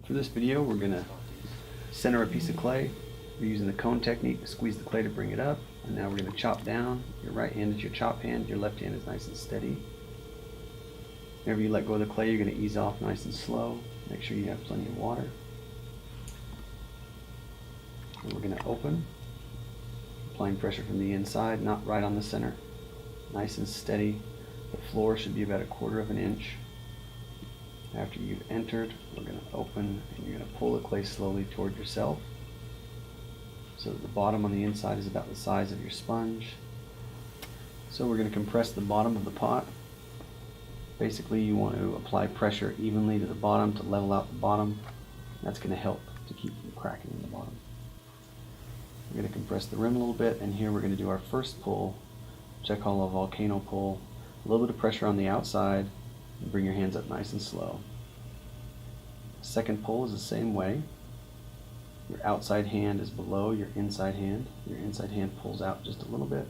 For this video, we're going to center a piece of clay. We're using the cone technique to squeeze the clay to bring it up. And now we're going to chop down. Your right hand is your chop hand, your left hand is nice and steady. Whenever you let go of the clay, you're going to ease off nice and slow. Make sure you have plenty of water. And we're going to open, applying pressure from the inside, not right on the center. Nice and steady. The floor should be about 1/4 of an inch. After you've entered, we're going to open and you're going to pull the clay slowly toward yourself so that the bottom on the inside is about the size of your sponge. So we're going to compress the bottom of the pot. Basically, you want to apply pressure evenly to the bottom to level out the bottom. That's going to help to keep from cracking in the bottom. We're going to compress the rim a little bit, and here we're going to do our first pull, which I call a volcano pull. A little bit of pressure on the outside, and bring your hands up nice and slow. Second pull is the same way. Your outside hand is below your inside hand. Your inside hand pulls out just a little bit.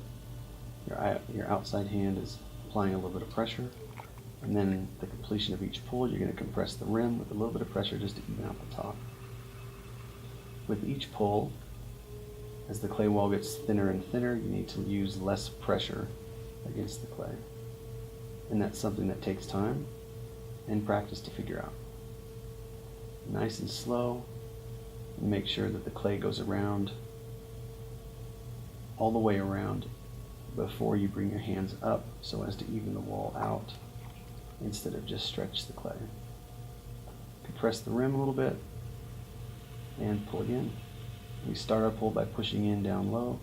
Your outside hand is applying a little bit of pressure. And then at the completion of each pull, you're going to compress the rim with a little bit of pressure just to even out the top. With each pull, as the clay wall gets thinner and thinner, you need to use less pressure against the clay. And that's something that takes time and practice to figure out. Nice and slow, and make sure that the clay goes around, all the way around, before you bring your hands up so as to even the wall out instead of just stretch the clay. Compress the rim a little bit and pull again. We start our pull by pushing in down low.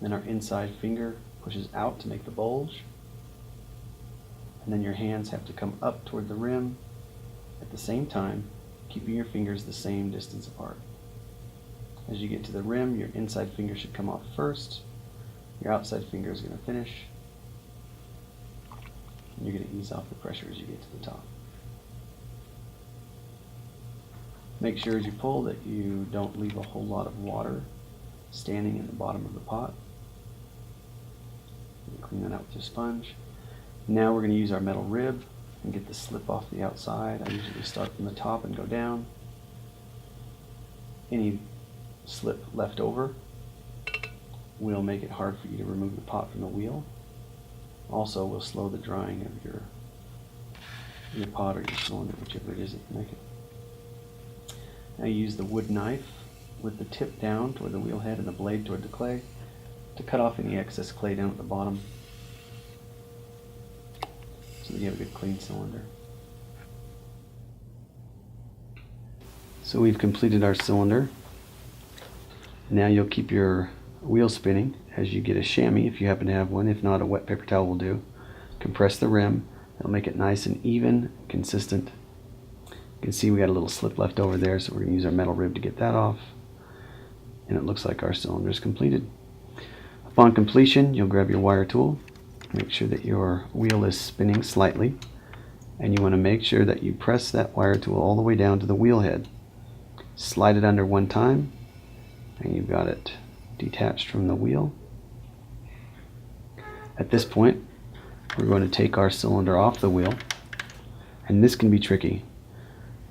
Then our inside finger pushes out to make the bulge. And then your hands have to come up toward the rim at the same time, keeping your fingers the same distance apart. As you get to the rim, your inside finger should come off first. Your outside finger is going to finish. And you're going to ease off the pressure as you get to the top. Make sure as you pull that you don't leave a whole lot of water standing in the bottom of the pot. Clean that out with your sponge. Now we're going to use our metal rib and get the slip off the outside. I usually start from the top and go down. Any slip left over will make it hard for you to remove the pot from the wheel. Also will slow the drying of your pot or your cylinder, whichever it is that you make it. Now you use the wood knife with the tip down toward the wheel head and the blade toward the clay to cut off any excess clay down at the bottom so that you have a good clean cylinder. So we've completed our cylinder. Now you'll keep your wheel spinning as you get a chamois if you happen to have one. If not, a wet paper towel will do. Compress the rim. It'll make it nice and even, consistent. You can see we got a little slip left over there, so we're going to use our metal rib to get that off. And it looks like our cylinder is completed. Upon completion, you'll grab your wire tool. Make sure that your wheel is spinning slightly. And you want to make sure that you press that wire tool all the way down to the wheel head. Slide it under one time, and you've got it detached from the wheel. At this point, we're going to take our cylinder off the wheel. And this can be tricky.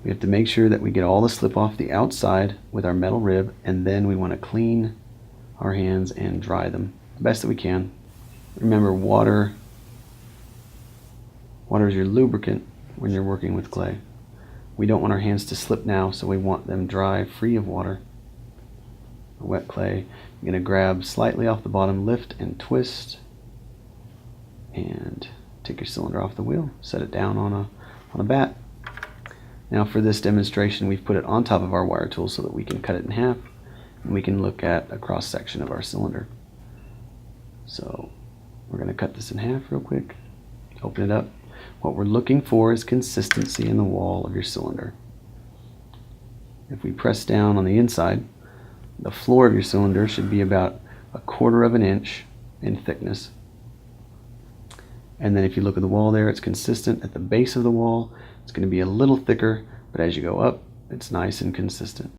We have to make sure that we get all the slip off the outside with our metal rib, and then we want to clean our hands and dry them the best that we can. Remember, water is your lubricant when you're working with clay. We don't want our hands to slip now, so we want them dry, free of water. A wet clay, you're going to grab slightly off the bottom, lift and twist, and take your cylinder off the wheel. Set it down on a bat. Now for this demonstration, we've put it on top of our wire tool so that we can cut it in half and we can look at a cross section of our cylinder. So we're going to cut this in half real quick. Open it up. What we're looking for is consistency in the wall of your cylinder. If we press down on the inside, the floor of your cylinder should be about 1/4 of an inch in thickness. And then if you look at the wall there, it's consistent. At the base of the wall, it's going to be a little thicker, but as you go up, it's nice and consistent.